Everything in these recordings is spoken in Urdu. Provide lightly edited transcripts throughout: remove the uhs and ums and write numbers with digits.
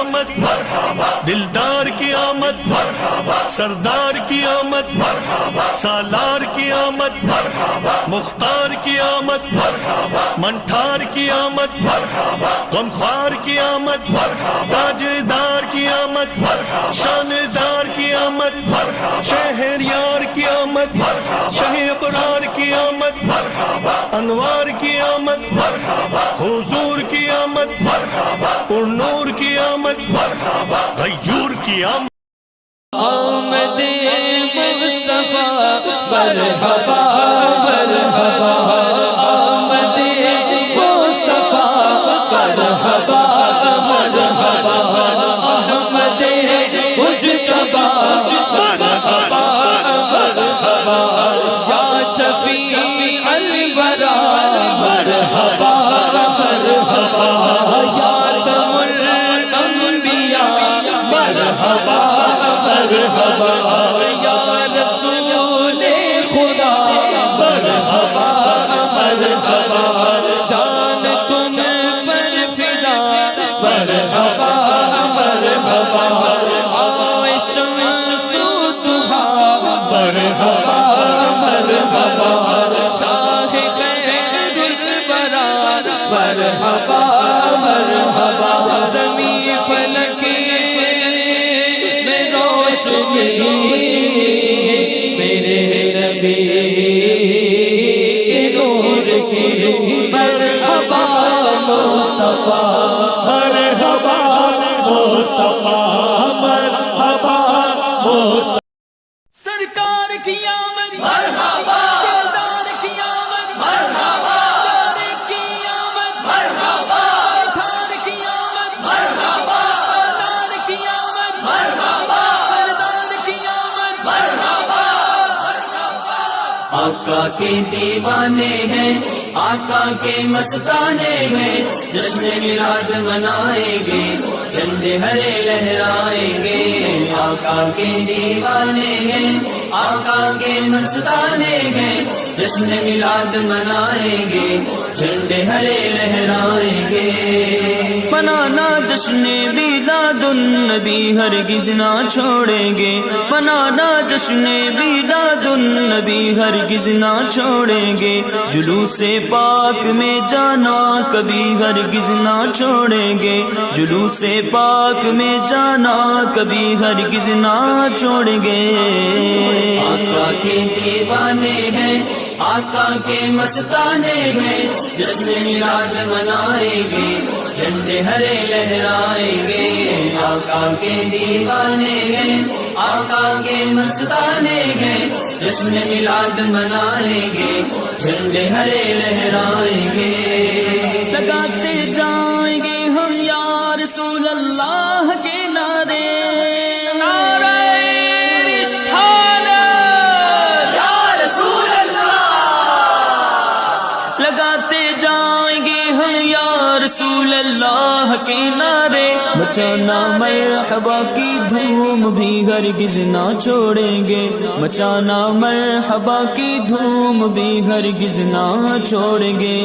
آمد، دلدار کی آمد، سردار کی آمد، سالار کی آمد، مختار کی آمد، منٹھار کی آمد، غمخوار کی آمد، تاجدار کی آمد، شاندار کی آمد، شہریار کی آمد، شہ ابرار کی آمد، انوار کی آمد، حضور کی آمد، پر نور کی آمد، غیور کی آمد۔ آمد مصطفیٰ مرحبا مرحبا، آمد مصطفیٰ مرحبا مرحبا، احمد مجتبی مرحبا مرحبا، یا شفیع الورا مرحبا مرحبا، یا تم الانبیاء مرحبا مرحبا، یا رسول خدا مرحبا مرحبا، جان تم پر فدا مرحبا مرحبا، آئے شمس سہا مرحبا مرحبا، شاہ خیر الورا مرحبا مرحبا، زمین فلک میرے نبی نور کی مرحبا مصطفیٰ مرحبا مصطفیٰ مرحبا مصطفیٰ، سرکار کی آمد مرحبا، دلدار کی آمد مرحبا، پیارے کی آمد مرحبا، ٹھار کی آمد مرحبا، سردار کی آمد مرحبا، آقا کے دیوانے ہیں، آقا کے مستانے ہیں، جشن میلاد منائیں گے، جھنڈے ہرے لہرائیں گے، آقا کے دیوانے ہیں، آقا کے مستانے ہیں، جشن میلاد منائیں گے، جھنڈے ہرے لہرائیں گے، منانا جشن میلاد النبی ہرگز نہ چھوڑیں گے، منانا جشن میلاد النبی ہرگز نہ چھوڑیں گے، جلوس پاک میں جانا کبھی ہرگز نہ چھوڑیں گے، جلوس پاک میں جانا کبھی ہرگز نہ چھوڑیں گے، آقا کے دیوانے ہیں، آقا کے مستانے ہیں، جشن میلاد منائیں گے، جھنڈے ہرے لہرائیں گے، آقا کے دیوانے ہیں، آقا کے مستانے ہیں، جشن میلاد منائیں گے، جھنڈے ہرے لہرائیں گے، لگاتے جائیں گے ہم یا رسول اللہ کے نعرے، رسول اللہ کے نعرے، مچانا مرحبا کی دھوم بھی ہرگز نہ چھوڑیں گے، مچانا مرحبا کی دھوم بھی ہرگز نہ چھوڑیں گے،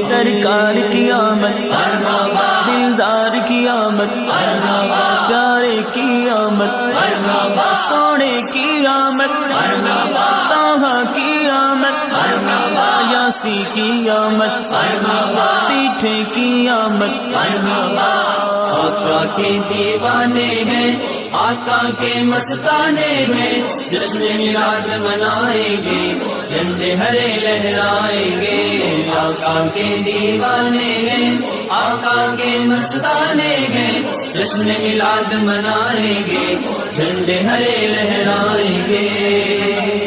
سرکار کی آمد مرحبا، دلدار کی آمد مرحبا، پیارے کی آمد مرحبا، سونے کی آمد مرحبا، طٰہٰ کی آمد مرحبا، یاسی کی آمد مرحبا، پیٹھے کی آمد مرحبا، آقا کے دیوانے ہیں، آقا کے مستانے ہیں، جشن میلاد منائیں گے، جھنڈے ہرے لہرائیں گے، آقا کے دیوانے ہیں، آقا کے مستانے ہیں، جشن میلاد منائیں گے، جھنڈے ہرے لہرائیں گے،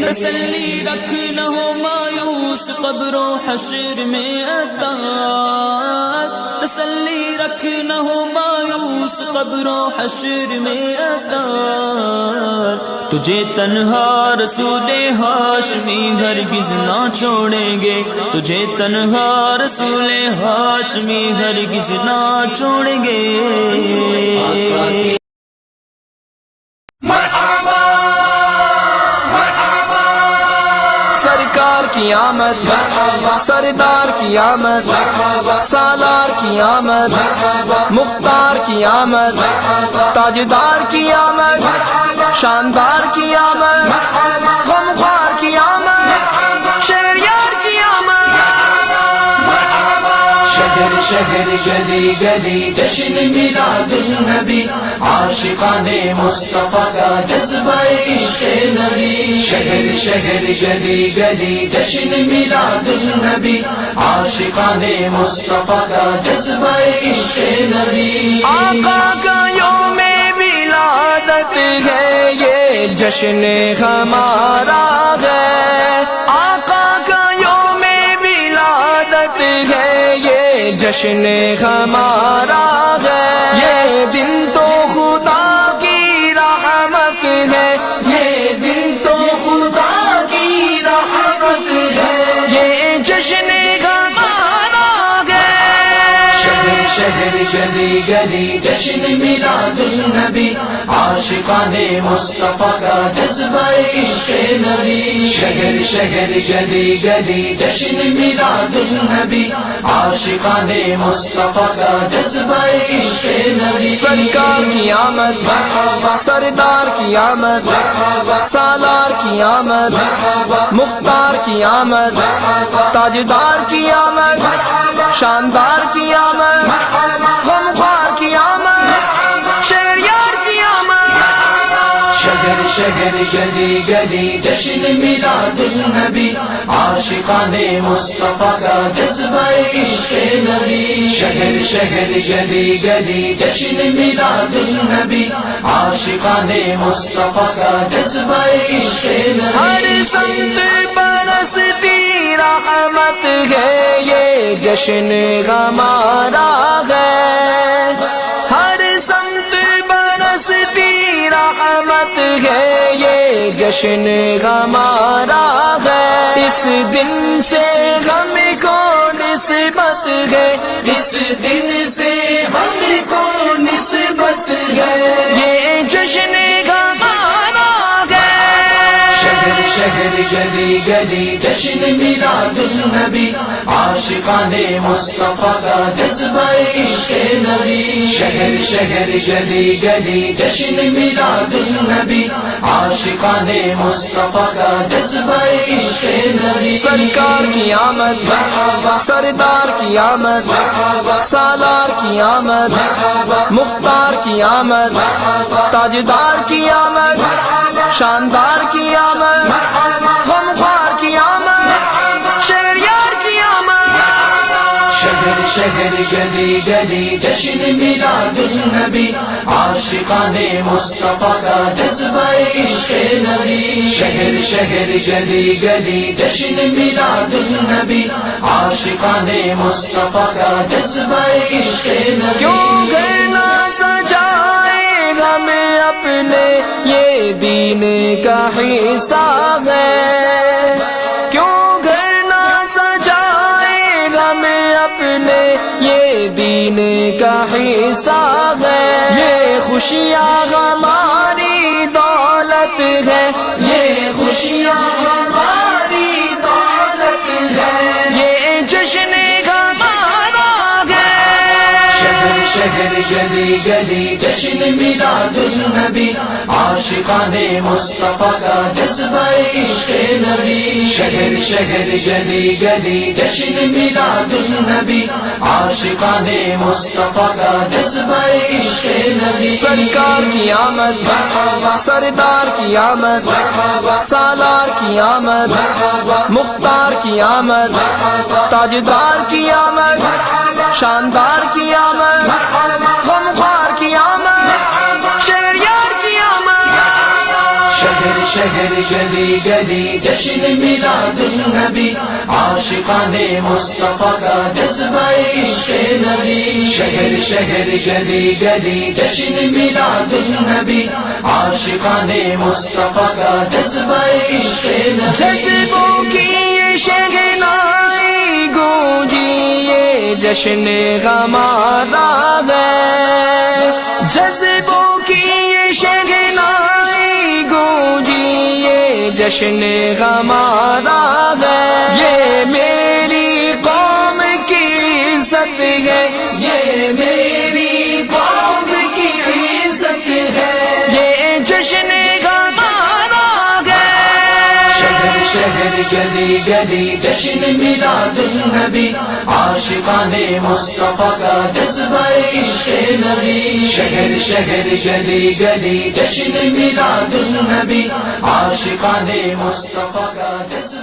تسلی رکھ نہ ہو مایوس قبر و حشر میں عطا، تسلی رکھ نہ ہو مایوس قبر و حشر میں عطا، تجھے تنہا رسول ہاشمی ہرگز نہ چھوڑیں گے، تجھے تنہا رسول ہاشمی ہرگز نہ چھوڑیں گے، سرکار کی آمد سردار کی آمد سالار کی آمد مختار کی آمد تاجدار کی آمد شاندار کی آمد غمخوار کی آمد شہریار کی آمد شہر شہر گلی گلی جشن میلاد النبی عاشقان مصطفیٰ کا جذبہ عشق نبی شہر شہر گلی گلی جشن میلاد النبی عاشقان مصطفیٰ کا جذبہ عشق نبی آقا کا یوم ولادت ہے یہ جشن ہمارا ہے آقا کا یوم ولادت ہے یہ جشن ہمارا ہے یہ دن تو خدا کی رحمت ہے یہ دن تو خدا کی رحمت ہے یہ جشن ہمارا ہے شہر شہر گلی گلی جشن میلاد النبی عاشقان مصطفیٰ کا جذبہ عشق نبی شہر شہر گلی گلی جشن میلاد النبی عاشقان مصطفیٰ کا جذبہ عشق نبی سرکار کی آمد سردار کی آمد سالار کی آمد مختار کی آمد تاجدار کی آمد شاندار کی آمد غمخوار کی آمد شہریار کی آمد شہر شہر گلی گلی جشن میلاد النبی عاشقان مصطفیٰ کا جذبہ عشق نبی شہر شہر گلی گلی جشن میلاد النبی عاشقان مصطفیٰ کا جذبہ عشق نبی ہر سمت برستی رحمت ہے یہ جشن ہمارا ہے ہر سمت برستی رحمت ہے یہ جشن ہمارا ہے اس دن سے ہم کو نسبت ہے اس دن سے ہم کو نسبت ہے یہ جشن ہمارا ہے شہر شہر گلی گلی جشن میلاد النبی عاشقان مصطفیٰ کا جذبہ عشق نبی شہر شہر گلی گلی جشن میلاد النبی عاشقان مصطفیٰ کا جذبہ عشق نبی سرکار کی آمد سردار کی آمد سالار کی آمد مختار کی آمد تاجدار کی آمد شاندار کی آمد غمخوار کی آمد شہریار کی آمد شہر شہر گلی گلی جشن میلاد النبی عاشقان مصطفیٰ کا جذبہ عشق نبی شہر شہر گلی گلی جشن میلاد النبی عاشقان مصطفیٰ کا جذبہ عشق نبی کیوں گھر نہ سجائے ہمیں اپنے یہ دین کا حصہ ہے کیوں گھر نہ سجائے ہمیں اپنے یہ دین کا حصہ ہے یہ خوشیاں ہماری دولت ہے یہ خوشیاں ہماری دولت ہے یہ جشن ہمارا ہے شہر شہر گلی گلی جشن میلاد النبی عاشقان مصطفیٰ کا جذبہ عشق نبی شہر شہر گلی گلی جشن میلاد النبی عاشقان مصطفیٰ کا جذبہ عشق نبی سرکار کی آمد سردار کی آمد سالار کی آمد مختار کی آمد تاجدار کی آمد شاندار کی آمد غمخوار کی آمد شہریار کی آمد شہر شہر گلی گلی جشن میلاد النبی عاشقان مصطفیٰ کا جذبہ عشق نبی شہر شہر گلی گلی جشن میلاد النبی عاشقان مصطفیٰ کا جذبہ عشق نبی جذبوں کی یہ شہنائی گونجی یہ جشن ہمارا ہے جذبوں کی یہ شہنائی گونجی یہ جشن ہمارا ہے، یہ میری قوم کی عزت ہے، یہ میری قوم کی عزت ہے، یہ جشن ہمارا ہے۔ شہر شہر گلی گلی جشن میلاد النبی، عاشقان مصطفیٰ کا جذبہ عشق نبی۔ شہر شہر گلی گلی جشن میلاد النبی، عاشقان مصطفیٰ کا جذبہ